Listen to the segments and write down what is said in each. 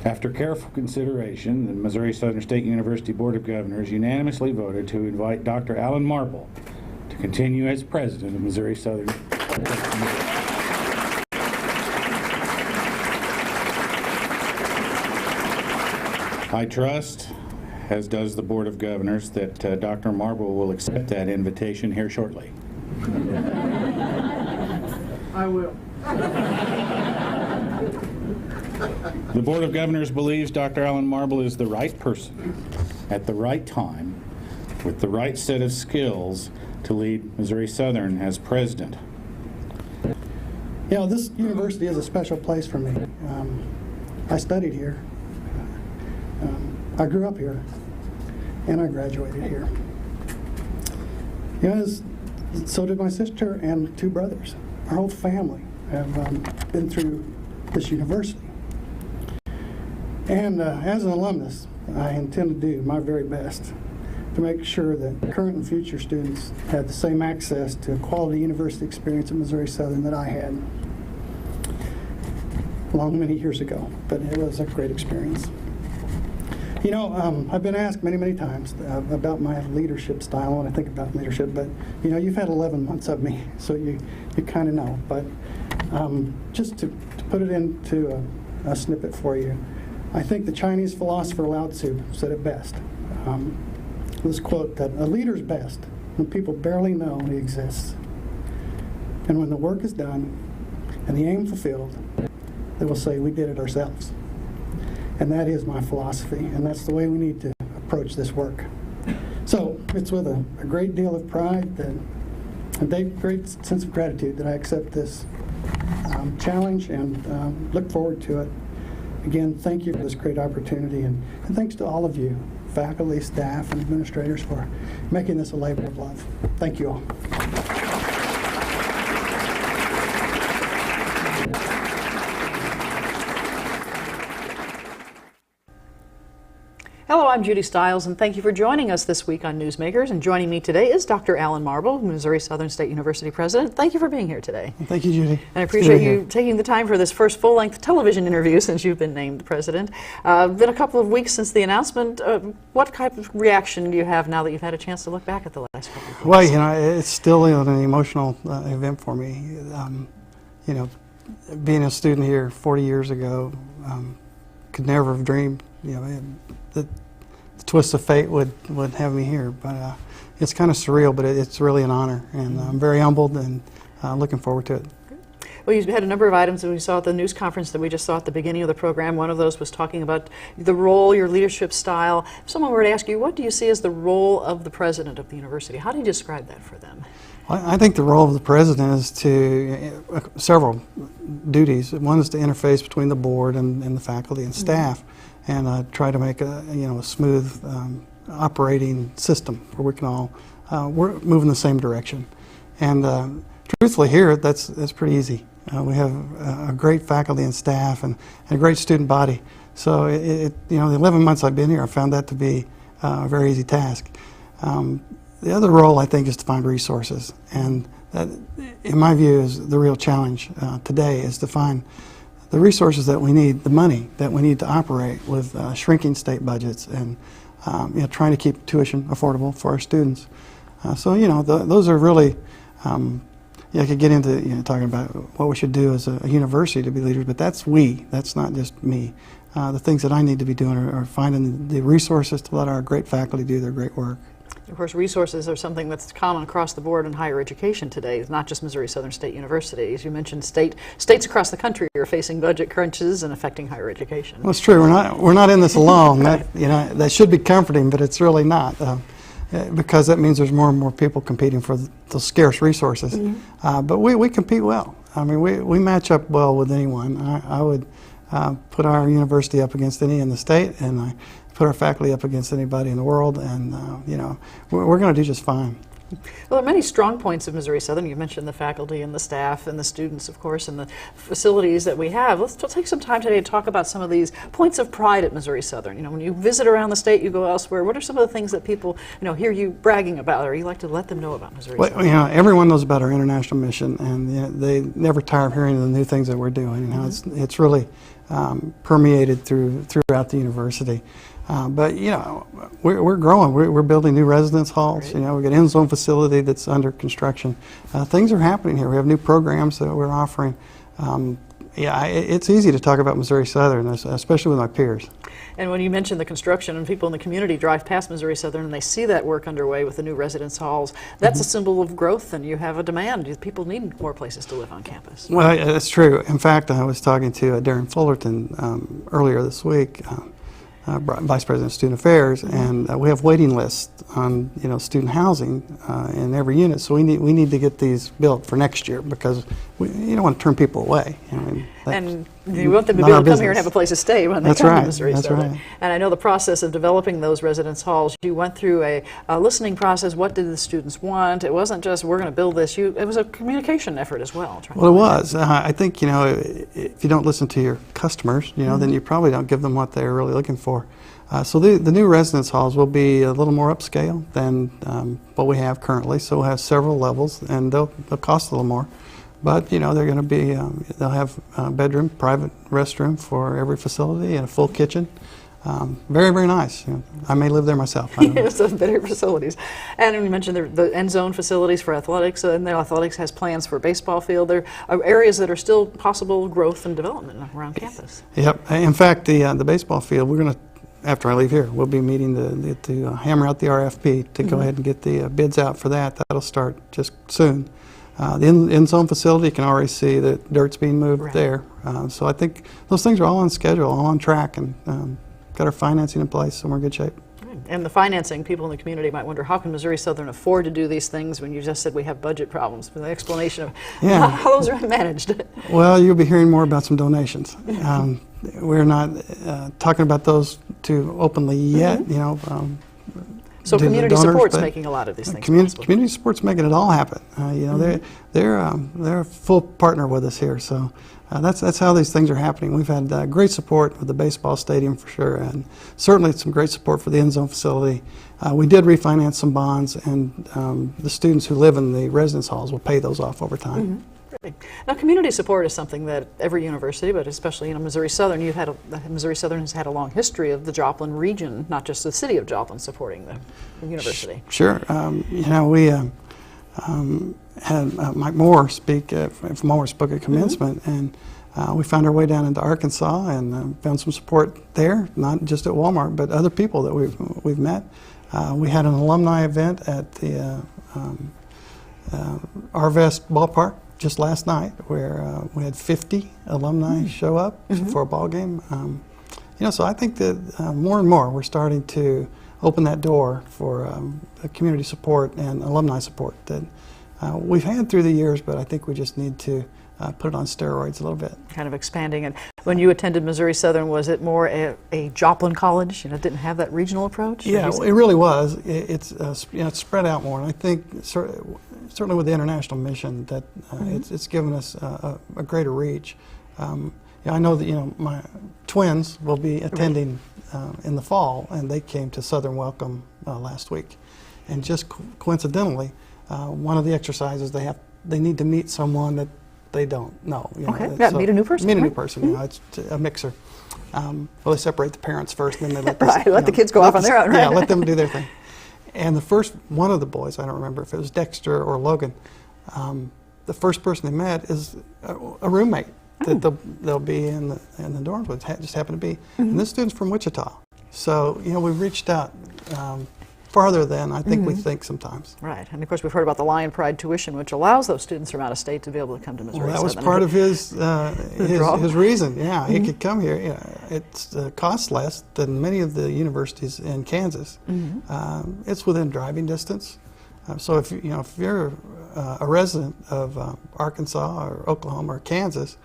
After careful consideration, the Missouri Southern State University Board of Governors unanimously voted to invite Dr. Alan Marble to continue as president of Missouri Southern. I trust, as does the Board of Governors, that Dr. Marble will accept that invitation here shortly. I will. The Board of Governors believes Dr. Alan Marble is the right person at the right time with the right set of skills to lead Missouri Southern as president. You know, this university is a special place for me. I studied here. I grew up here, and I graduated here. You know, so did my sister and 2 brothers. Our whole family have been through this university. And as an alumnus, I intend to do my very best to make sure that current and future students have the same access to a quality university experience at Missouri Southern that I had many years ago, but it was a great experience. You know, I've been asked many, many times about my leadership style when I think about leadership, but you know, you've had 11 months of me, so you kind of know. But just to put it into a snippet for you, I think the Chinese philosopher Lao Tzu said it best. This quote, that a leader's best when people barely know he exists. And when the work is done and the aim fulfilled, they will say, we did it ourselves. And that is my philosophy, and that's the way we need to approach this work. So it's with a great deal of pride and a great sense of gratitude that I accept this challenge and look forward to it. Again, thank you for this great opportunity, and thanks to all of you, faculty, staff, and administrators, for making this a labor of love. Thank you all. Hello, I'm Judy Stiles, and thank you for joining us this week on Newsmakers. And joining me today is Dr. Alan Marble, Missouri Southern State University president. Thank you for being here today. Thank you, Judy. And I appreciate you taking the time for this first full-length television interview since you've been named president. Been a couple of weeks since the announcement. What type of reaction do you have now that you've had a chance to look back at the last couple of weeks? Well, you know, it's still an emotional event for me. You know, being a student here 40 years ago, could never have dreamed, you know, the twist of fate would have me here. But it's kind of surreal, but it's really an honor, and I'm very humbled and looking forward to it. Well, you had a number of items that we saw at the news conference that we just saw at the beginning of the program. One of those was talking about the role, your leadership style. If someone were to ask you, what do you see as the role of the president of the university? How do you describe that for them? Well, I think the role of the president is to several duties. One is to interface between the board and the faculty and staff, and try to make a smooth operating system where we can all we're moving the same direction. And truthfully, here that's pretty easy. We have a great faculty and staff and a great student body. So the 11 months I've been here, I found that to be a very easy task. The other role, I think, is to find resources, and that, in my view, is the real challenge today, is to find the resources that we need, the money that we need to operate with shrinking state budgets and trying to keep tuition affordable for our students. So those are really, I could get into talking about what we should do as a university to be leaders, but that's not just me. The things that I need to be doing are finding the resources to let our great faculty do their great work. Of course, resources are something that's common across the board in higher education today. It's not just Missouri Southern State University. As you mentioned, states across the country are facing budget crunches and affecting higher education. Well, it's true. We're not in this alone. That should be comforting, but it's really not, because that means there's more and more people competing for the scarce resources. But we compete well. I mean, we match up well with anyone. I would put our university up against any in the state, and I put our faculty up against anybody in the world, and we're going to do just fine. Well, there are many strong points of Missouri Southern. You mentioned the faculty and the staff and the students, of course, and the facilities that we have. Let's take some time today to talk about some of these points of pride at Missouri Southern. When you visit around the state, you go elsewhere. What are some of the things that people hear you bragging about, or you like to let them know about Missouri Southern? Well, everyone knows about our international mission, and they never tire of hearing the new things that we're doing. It's really permeated throughout the university. But you know, we're growing. We're building new residence halls. Great. You know, we got an end zone facility that's under construction. Things are happening here. We have new programs that we're offering. Yeah, it's easy to talk about Missouri Southern, especially with my peers. And when you mention the construction and people in the community drive past Missouri Southern and they see that work underway with the new residence halls, that's a symbol of growth, and you have a demand. People need more places to live on campus. Well, that's true. In fact, I was talking to Darren Fullerton earlier this week, Vice President of Student Affairs, and we have waiting lists on student housing in every unit. So we need to get these built for next year because you don't want to turn people away. I mean, and you want them to be able to come here and have a place to stay when they come to Missouri Southern. Right. And I know the process of developing those residence halls, you went through a listening process. What did the students want? It wasn't just, we're going to build this. It was a communication effort as well. Well, it was. I think, if you don't listen to your customers, then you probably don't give them what they're really looking for. So the new residence halls will be a little more upscale than what we have currently. So we'll have several levels, and they'll cost a little more. But they're going to be they'll have a bedroom, private restroom for every facility, and a full kitchen. Very, very nice. I may live there myself. Yes, better facilities. And you mentioned the end zone facilities for athletics, and the athletics has plans for a baseball field. There are areas that are still possible growth and development around campus. Yep. In fact, the baseball field, we're going to, after I leave here, we'll be meeting to hammer out the RFP to go ahead and get the bids out for that. That'll start just soon. The end zone facility, you can already see that dirt's being moved there. So I think those things are all on schedule, all on track, and got our financing in place, so we're in good shape. And the financing, people in the community might wonder, how can Missouri Southern afford to do these things when you just said we have budget problems? The explanation of how those are managed. Well, you'll be hearing more about some donations. We're not talking about those too openly yet, So community support's making a lot of these things possible. Community support's making it all happen. They're a full partner with us here. So that's how these things are happening. We've had great support with the baseball stadium for sure, and certainly some great support for the end zone facility. We did refinance some bonds, and the students who live in the residence halls will pay those off over time. Now, community support is something that every university, but especially Missouri Southern, Missouri Southern has had a long history of the Joplin region, not just the city of Joplin, supporting the university. Sure. We had Mike Moore speak. Moore spoke at commencement, and we found our way down into Arkansas and found some support there, not just at Walmart, but other people that we've met. We had an alumni event at the Arvest ballpark just last night, where we had 50 alumni show up for a ball game. So I think that more and more we're starting to open that door for community support and alumni support that we've had through the years, but I think we just need to put it on steroids a little bit. Kind of expanding it. When you attended Missouri Southern, was it more a Joplin college? It didn't have that regional approach? Yeah, it really was. It's spread out more, and I think certainly with the international mission that it's given us a greater reach. I know that my twins will be attending in the fall, and they came to Southern Welcome last week, and just coincidentally, one of the exercises they need to meet someone that they don't know. Meet a new person. Meet a new person. It's a mixer. Well, they separate the parents first, then they let let the kids go off on their own. Yeah, let them do their thing. And the first one of the boys, I don't remember if it was Dexter or Logan, the first person they met is a roommate that they'll be in the dorms with. Just happened to be, and this student's from Wichita. So we've reached out farther than I think we think sometimes. Right, and of course we've heard about the Lion Pride tuition, which allows those students from out of state to be able to come to Missouri. Well, that was part of his reason. Yeah, he could come here. It costs less than many of the universities in Kansas. It's within driving distance. So if you're a resident of Arkansas or Oklahoma or Kansas,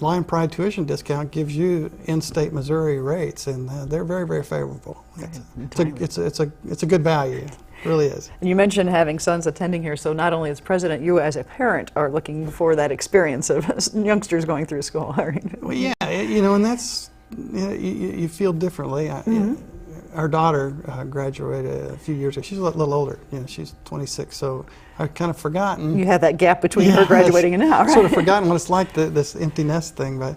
Lion Pride tuition discount gives you in-state Missouri rates, and they're very, very favorable. It's a good value, it really is. And you mentioned having sons attending here, so not only as president, you as a parent are looking for that experience of youngsters going through school. Well, yeah, and that's you feel differently. Our daughter graduated a few years ago. She's a little older. She's 26, so I've kind of forgotten. You had that gap between her graduating and now, right? Sort of forgotten what it's like, this empty nest thing. But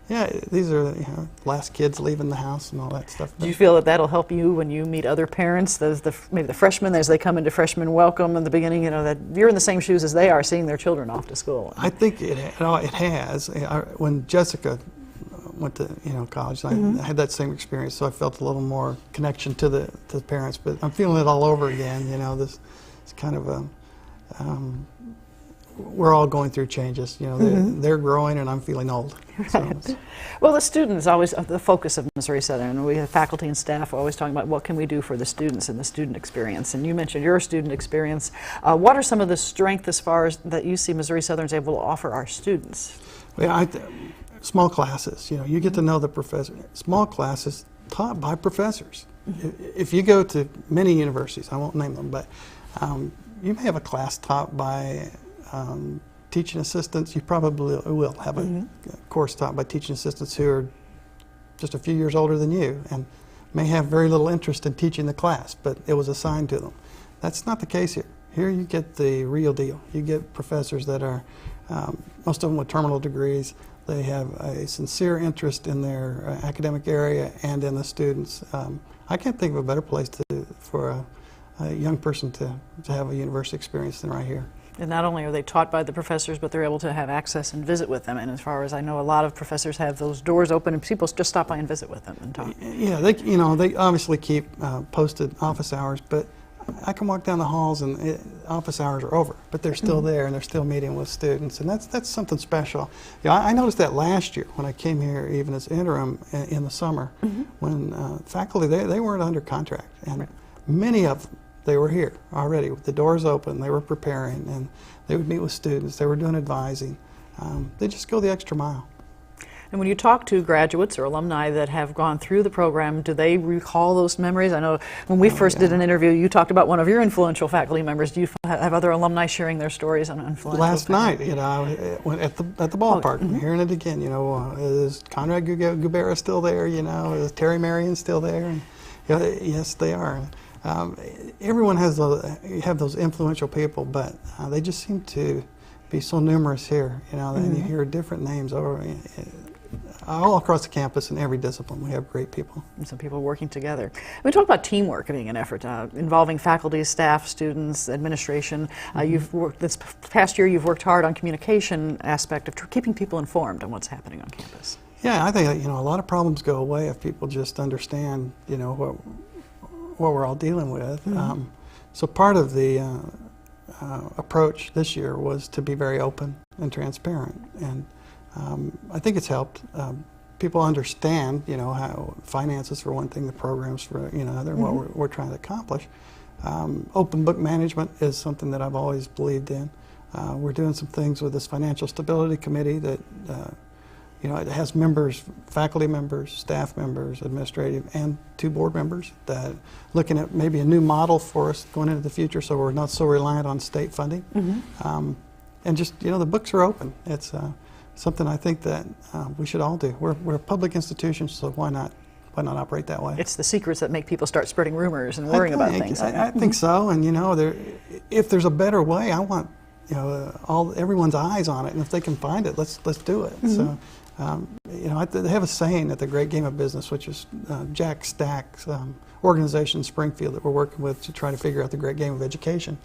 Yeah, these are last kids leaving the house and all that stuff. Do you feel that that'll help you when you meet other parents, maybe the freshmen, as they come into freshman welcome in the beginning, that you're in the same shoes as they are, seeing their children off to school? I think it has. When Jessica went to college, I had that same experience, so I felt a little more connection to the parents. But I'm feeling it all over again. This it's kind of a we're all going through changes. They're growing, and I'm feeling old. Right. So. Well, the students always the focus of Missouri Southern. We have faculty and staff always talking about what can we do for the students and the student experience. And you mentioned your student experience. What are some of the strengths as far as that you see Missouri Southern's able to offer our students? Well, small classes. You get to know the professor. Small classes taught by professors. If you go to many universities, I won't name them, but you may have a class taught by teaching assistants. You probably will have a course taught by teaching assistants who are just a few years older than you and may have very little interest in teaching the class, but it was assigned to them. That's not the case here. Here you get the real deal. You get professors that are, most of them with terminal degrees. They have a sincere interest in their academic area and in the students. I can't think of a better place for a young person to have a university experience than right here. And not only are they taught by the professors, but they're able to have access and visit with them. And as far as I know, a lot of professors have those doors open, and people just stop by and visit with them and talk. Yeah, they obviously keep posted office hours, but I can walk down the halls and office hours are over, but they're still there and they're still meeting with students, and that's something special. I noticed that last year when I came here, even as interim in the summer, when faculty they weren't under contract, and many of them. They were here already with the doors open. They were preparing, and they would meet with students. They were doing advising. They just go the extra mile. And when you talk to graduates or alumni that have gone through the program, do they recall those memories? I know when we first did an interview, you talked about one of your influential faculty members. Do you have other alumni sharing their stories on influential Last faculty? night, I went at the ballpark. I'm hearing it again. Is Conrad Gubera still there? Is Terry Marion still there? And, yes, they are. Everyone has those influential people, but they just seem to be so numerous here. And you hear different names all across the campus in every discipline. We have great people. And some people working together. We talk about teamwork being an effort involving faculty, staff, students, administration. You've worked this past year. You've worked hard on communication aspect of keeping people informed on what's happening on campus. Yeah, I think a lot of problems go away if people just understand what we're all dealing with. So part of the approach this year was to be very open and transparent, and I think it's helped. People understand, how finances for one thing, the programs for another, what we're trying to accomplish. Open book management is something that I've always believed in. We're doing some things with this Financial Stability Committee that it has members, faculty members, staff members, administrative, and 2 board members that looking at maybe a new model for us going into the future, so we're not so reliant on state funding. And just the books are open. It's something I think that we should all do. We're a public institution, so why not operate that way? It's the secrets that make people start spreading rumors and worrying about things. I think so, and if there's a better way, I want everyone's eyes on it, and if they can find it, let's do it. So. They have a saying at the Great Game of Business, which is Jack Stack's organization in Springfield that we're working with to try to figure out the great game of education,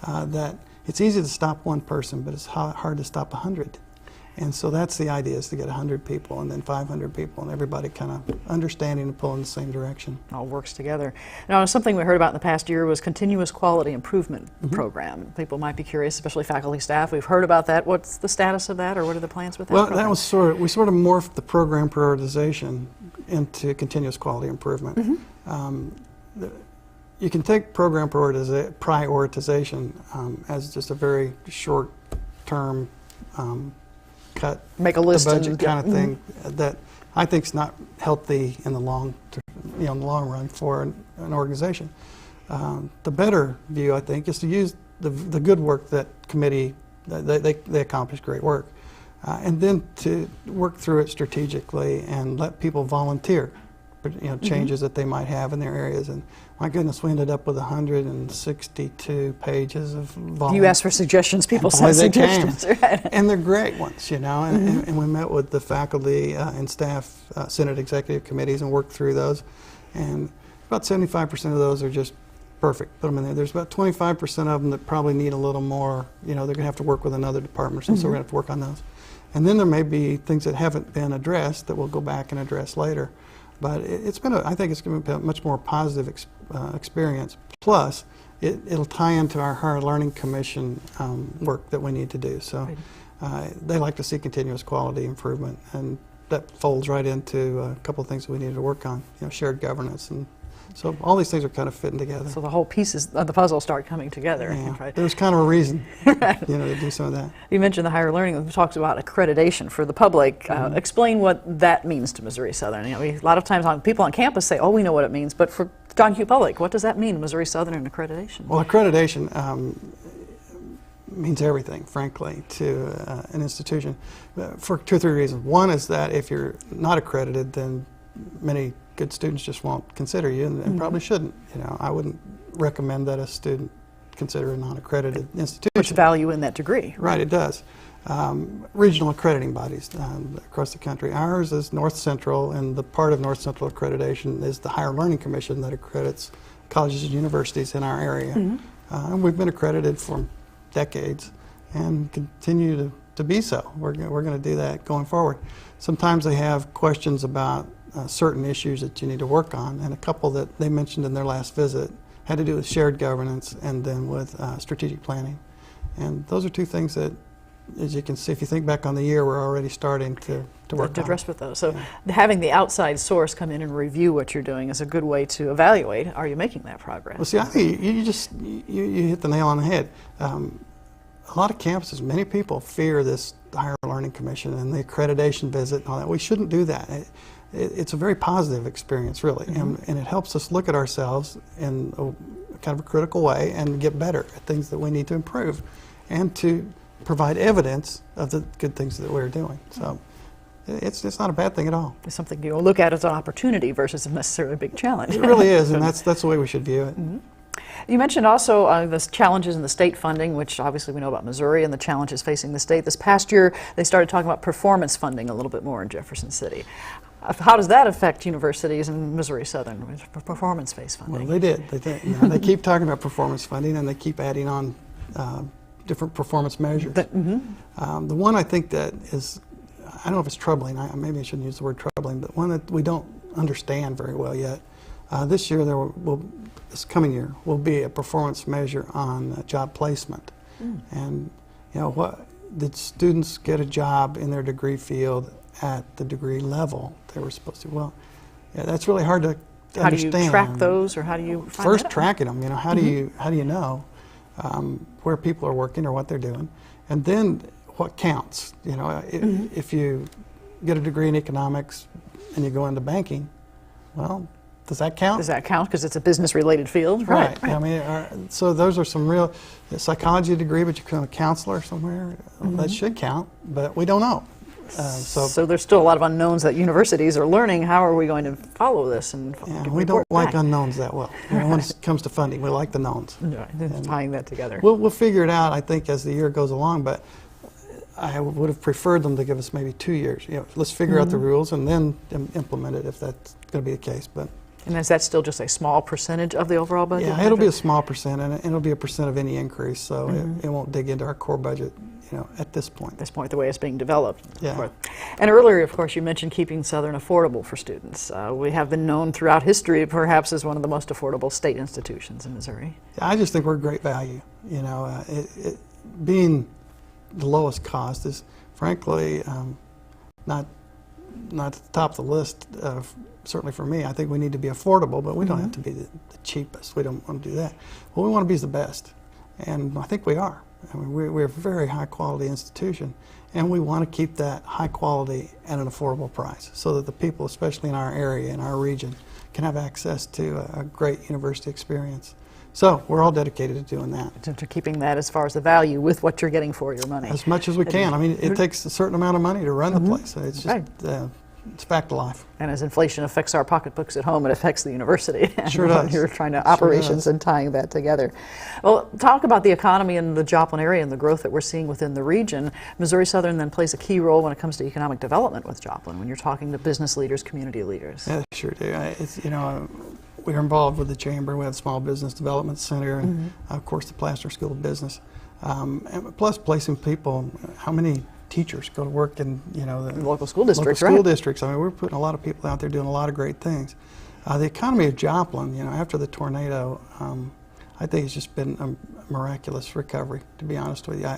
that it's easy to stop one person, but it's hard to stop 100. And so that's the idea, is to get 100 people and then 500 people and everybody kind of understanding and pulling in the same direction. All works together. Now, something we heard about in the past year was continuous quality improvement program. People might be curious, especially faculty, staff. We've heard about that. What's the status of that, or what are the plans with that Well, program? that was we sort of morphed the program prioritization into continuous quality improvement. You can take program prioritization as just a very short-term cut, make a list, the budget kind of thing that I think is not healthy in the long run for an organization. The better view, I think, is to use the good work that committee they accomplish great work, and then to work through it strategically and let people volunteer changes that they might have in their areas. And my goodness, we ended up with 162 pages of volume. You asked for suggestions, people And boy, sent they suggestions. came. Right. And they're great ones, and we met with the faculty and staff, Senate executive committees, and worked through those. And about 75% of those are just perfect. Put them in there. There's about 25% of them that probably need a little more, they're going to have to work with another department, so we're going to have to work on those. And then there may be things that haven't been addressed that we'll go back and address later. But it's been, I think it's going to be a much more positive experience. Plus, it'll tie into our Higher Learning Commission work that we need to do. So they like to see continuous quality improvement, and that folds right into a couple of things that we need to work on, shared governance. And so all these things are kind of fitting together. So the whole pieces of the puzzle start coming together. Yeah. Right? There's kind of a reason to do some of that. You mentioned the higher learning. We talked about accreditation for the public. Explain what that means to Missouri Southern. A lot of times people on campus say, oh, we know what it means, but for John Q. Public, what does that mean, Missouri Southern and accreditation? Well, accreditation means everything, frankly, to an institution for 2 or 3 reasons. One is that if you're not accredited, then many good students just won't consider you, and probably shouldn't. I wouldn't recommend that a student consider a non-accredited institution. Much value in that degree. Right, it does. Regional accrediting bodies across the country. Ours is North Central, and the part of North Central accreditation is the Higher Learning Commission that accredits colleges and universities in our area. And we've been accredited for decades and continue to be so. We're going to do that going forward. Sometimes they have questions about certain issues that you need to work on, and a couple that they mentioned in their last visit had to do with shared governance and then with strategic planning. And those are 2 things that, as you can see, if you think back on the year, we're already starting to work to on. address with those. So having the outside source come in and review what you're doing is a good way to evaluate, are you making that progress? Well, see, I think you hit the nail on the head. A lot of campuses, many people fear this Higher Learning Commission and the accreditation visit and all that. We shouldn't do that. It's a very positive experience, really, and it helps us look at ourselves in a kind of a critical way and get better at things that we need to improve, and to provide evidence of the good things that we're doing. So it's not a bad thing at all. It's something you look at as an opportunity versus necessarily a big challenge. It really is, and that's the way we should view it. You mentioned also the challenges in the state funding, which obviously we know about Missouri and the challenges facing the state. This past year, they started talking about performance funding a little bit more in Jefferson City. How does that affect universities in Missouri Southern with performance-based funding? Well, they did. They keep talking about performance funding, and they keep adding on different performance measures. The one I think that is, I don't know if it's troubling, maybe I shouldn't use the word troubling, but one that we don't understand very well yet. This year, this coming year, will be a performance measure on job placement. And, did students get a job in their degree field at the degree level they were supposed to? Well, that's really hard to understand. How do you track those, or how do you find First, that out? tracking them. How do you know where people are working or what they're doing, and then what counts? If you get a degree in economics and you go into banking, well, does that count? Does that count because it's a business-related field? Right. So those are some real psychology degree, but you become a counselor somewhere. That should count, but we don't know. So there's still a lot of unknowns that universities are learning. How are we going to follow this? And we don't like unknowns that well. When it comes to funding, we like the knowns. Right. Tying that together. We'll figure it out, I think, as the year goes along, but I would have preferred them to give us maybe 2 years. Let's figure out the rules and then implement it if that's going to be the case. And is that still just a small percentage of the overall budget? Yeah, it'll be a small percent, and it'll be a percent of any increase, so it won't dig into our core budget, at this point. At this point, the way it's being developed. Yeah. And earlier, of course, you mentioned keeping Southern affordable for students. We have been known throughout history, perhaps, as one of the most affordable state institutions in Missouri. I just think we're great value. Being the lowest cost is, frankly, not at the top of the list. Certainly for me, I think we need to be affordable, but we don't have to be the cheapest. We don't want to do that. What we want to be is the best, and I think we are. We're a very high-quality institution, and we want to keep that high quality at an affordable price so that the people, especially in our area, in our region, can have access to a great university experience. So we're all dedicated to doing that. To keeping that as far as the value with what you're getting for your money. As much as we can. It takes a certain amount of money to run the place. It's just it's fact of life. And as inflation affects our pocketbooks at home, it affects the university. Sure does. You're trying to Sure operations does. and tying that together. Well, talk about the economy in the Joplin area and the growth that we're seeing within the region. Missouri Southern then plays a key role when it comes to economic development with Joplin, when you're talking to business leaders, community leaders. Yeah, sure do. It's, we're involved with the Chamber. We have Small Business Development Center, and of course the Plaster School of Business. And plus placing people, how many teachers go to work in, the Local school districts, local school right? districts. I mean, we're putting a lot of people out there doing a lot of great things. The economy of Joplin, after the tornado, I think it's just been a miraculous recovery, to be honest with you.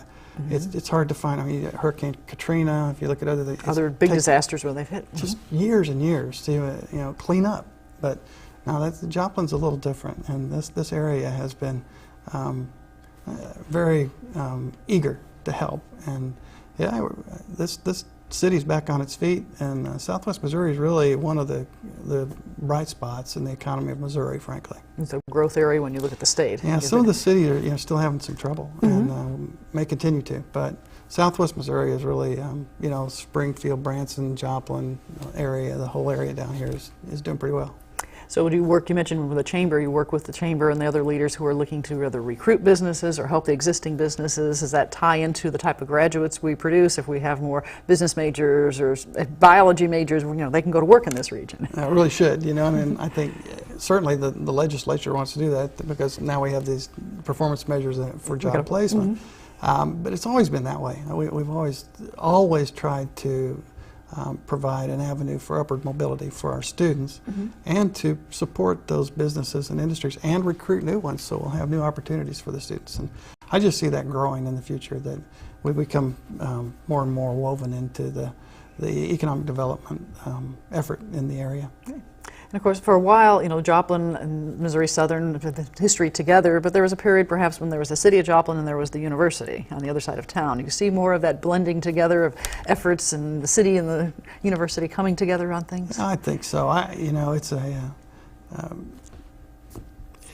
It's hard to find. I mean, Hurricane Katrina, if you look at other Big disasters where they've hit. just years and years to clean up. But now Joplin's a little different, and this area has been very eager to help. And yeah, this city's back on its feet, and Southwest Missouri is really one of the bright spots in the economy of Missouri, frankly. It's a growth area when you look at the state. Yeah, some of the cities are still having some trouble, and may continue to. But Southwest Missouri is really, Springfield, Branson, Joplin area, the whole area down here is doing pretty well. So do you work, you mentioned with the Chamber, you work with the Chamber and the other leaders who are looking to either recruit businesses or help the existing businesses. Does that tie into the type of graduates we produce? If we have more business majors or biology majors, they can go to work in this region. It really should, and I think certainly the legislature wants to do that because now we have these performance measures for job placement. But it's always been that way. We've always tried to provide an avenue for upward mobility for our students and to support those businesses and industries and recruit new ones, so we'll have new opportunities for the students. And I just see that growing in the future, that we become more and more woven into the economic development effort in the area. And of course, for a while, Joplin and Missouri Southern, the history together, but there was a period perhaps when there was the city of Joplin and there was the university on the other side of town. You see more of that blending together of efforts and the city and the university coming together on things? I think so.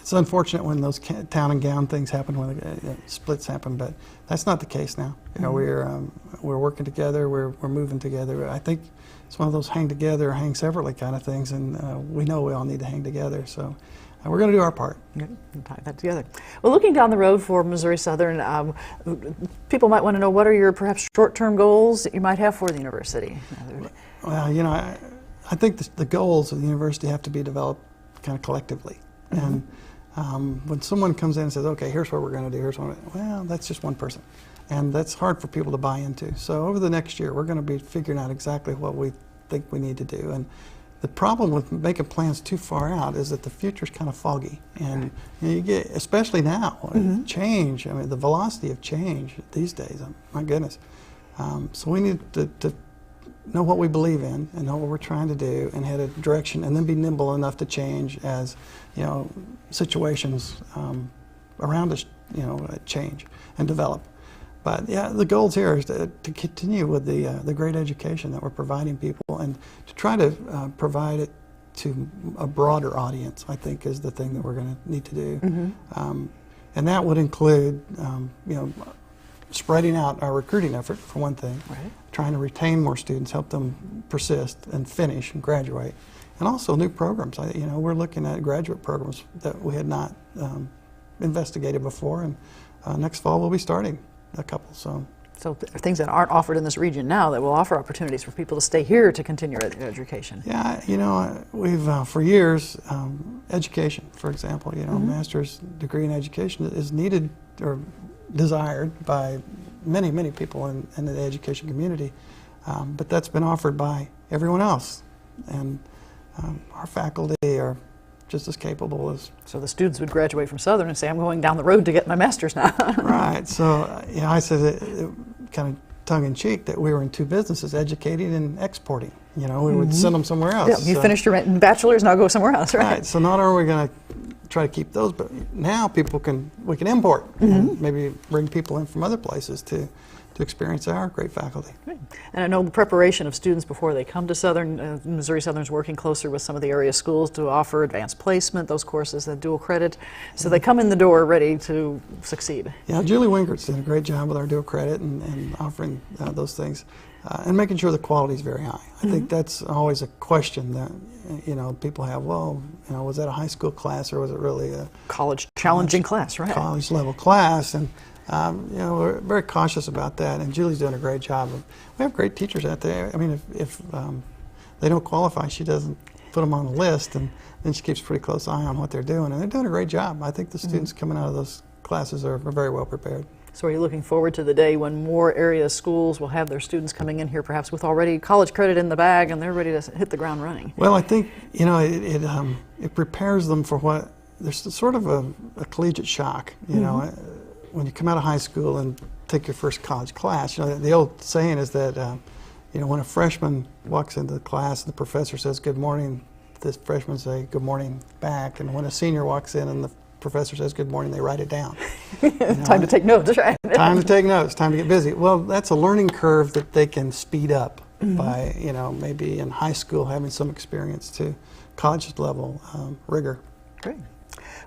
It's unfortunate when those town and gown things happen, when splits happen, but that's not the case now. We're working together, we're moving together. I think it's one of those hang together or hang separately kind of things, and we know we all need to hang together. So we're going to do our part. Good. Tie that together. Well, looking down the road for Missouri Southern, people might want to know, what are your perhaps short-term goals that you might have for the university? Well, I think the goals of the university have to be developed kind of collectively. And when someone comes in and says, okay, here's what we're going to do, well, that's just one person. And that's hard for people to buy into. So over the next year, we're going to be figuring out exactly what we think we need to do. And the problem with making plans too far out is that the future's kind of foggy. And you get, especially now, change, the velocity of change these days, my goodness. So we need to know what we believe in and know what we're trying to do and head a direction, and then be nimble enough to change as situations around us change and develop. But yeah, the goals here is to continue with the great education that we're providing people, and to try to provide it to a broader audience, I think, is the thing that we're going to need to do. And that would include spreading out our recruiting effort, for one thing, trying to retain more students, help them persist and finish and graduate, and also new programs. We're looking at graduate programs that we had not investigated before, and next fall we'll be starting a couple. So things that aren't offered in this region now that will offer opportunities for people to stay here to continue their education. Yeah, we've for years, education, for example, master's degree in education is needed or desired by many, many people in the education community, but that's been offered by everyone else, and our faculty are just as capable as. So the students would graduate from Southern and say, I'm going down the road to get my master's now. Right. So I said it kind of tongue-in-cheek that we were in two businesses, educating and exporting. We would send them somewhere else. Yeah, you finished your bachelor's, now go somewhere else, right? Right. So not only are we going to try to keep those, but now we can import and maybe bring people in from other places to to experience our great faculty. Great. And I know the preparation of students before they come to Southern, Missouri Southern's working closer with some of the area schools to offer advanced placement, those courses that dual credit, so they come in the door ready to succeed. Yeah, Julie Wingert's done a great job with our dual credit and offering those things and making sure the quality is very high. I think that's always a question that people have. Well, was that a high school class or was it really a College challenging class, right? college level class? And we're very cautious about that. And Julie's doing a great job. We have great teachers out there. I mean, if they don't qualify, she doesn't put them on the list, and then she keeps a pretty close eye on what they're doing. And they're doing a great job. I think the students coming out of those classes are very well prepared. So are you looking forward to the day when more area schools will have their students coming in here perhaps with already college credit in the bag and they're ready to hit the ground running? Well, I think it prepares them for what there's sort of a collegiate shock. When you come out of high school and take your first college class, the old saying is that when a freshman walks into the class and the professor says good morning, the freshmen say good morning back, and when a senior walks in and the professor says good morning, they write it down. Time to take notes, right? Time to take notes, time to get busy. Well, that's a learning curve that they can speed up by, maybe in high school having some experience to college level rigor. Great.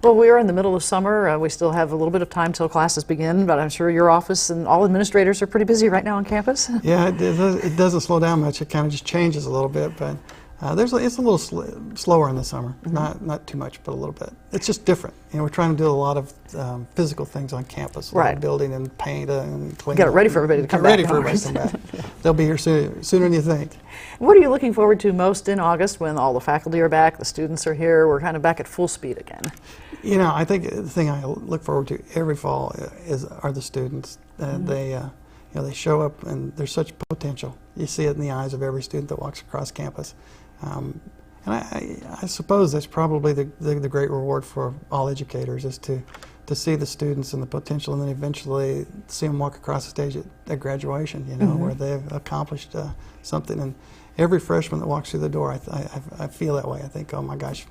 Well, we are in the middle of summer. We still have a little bit of time till classes begin, but I'm sure your office and all administrators are pretty busy right now on campus. Yeah, it doesn't slow down much. It kind of just changes a little bit, but it's a little slower in the summer. Not too much, but a little bit. It's just different. We're trying to do a lot of physical things on campus, like building and paint and cleaning. Get it ready for everybody to come back. Ready for everybody to come back. They'll be here sooner than you think. What are you looking forward to most in August when all the faculty are back, the students are here, we're kind of back at full speed again? I think the thing I look forward to every fall are the students. They show up and there's such potential. You see it in the eyes of every student that walks across campus. And I suppose that's probably the great reward for all educators is to see the students and the potential, and then eventually see them walk across the stage at graduation, where they've accomplished something. And every freshman that walks through the door, I feel that way. I think, oh my gosh,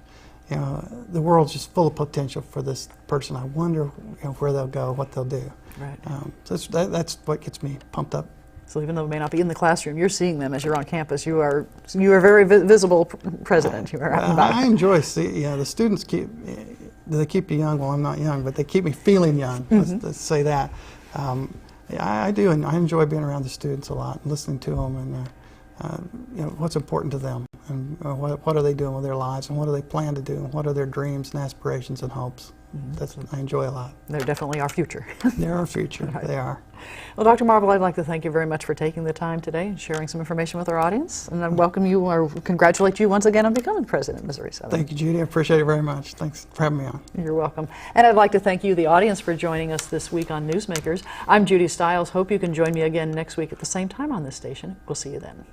the world's just full of potential for this person. I wonder where they'll go, what they'll do. Right. So that's what gets me pumped up. So even though it may not be in the classroom, you're seeing them as you're on campus. You are a very visible president. You are out and about. I enjoy the students keep you young. Well, I'm not young, but they keep me feeling young. Let's say that. I do, and I enjoy being around the students a lot, and listening to them, and what's important to them, and what are they doing with their lives, and what do they plan to do, and what are their dreams and aspirations and hopes. That's what I enjoy a lot. They're definitely our future. They're our future. Right. They are. Well, Dr. Marble, I'd like to thank you very much for taking the time today and sharing some information with our audience. And I welcome you or congratulate you once again on becoming president of Missouri Southern. Thank you, Judy. I appreciate it very much. Thanks for having me on. You're welcome. And I'd like to thank you, the audience, for joining us this week on Newsmakers. I'm Judy Stiles. Hope you can join me again next week at the same time on this station. We'll see you then.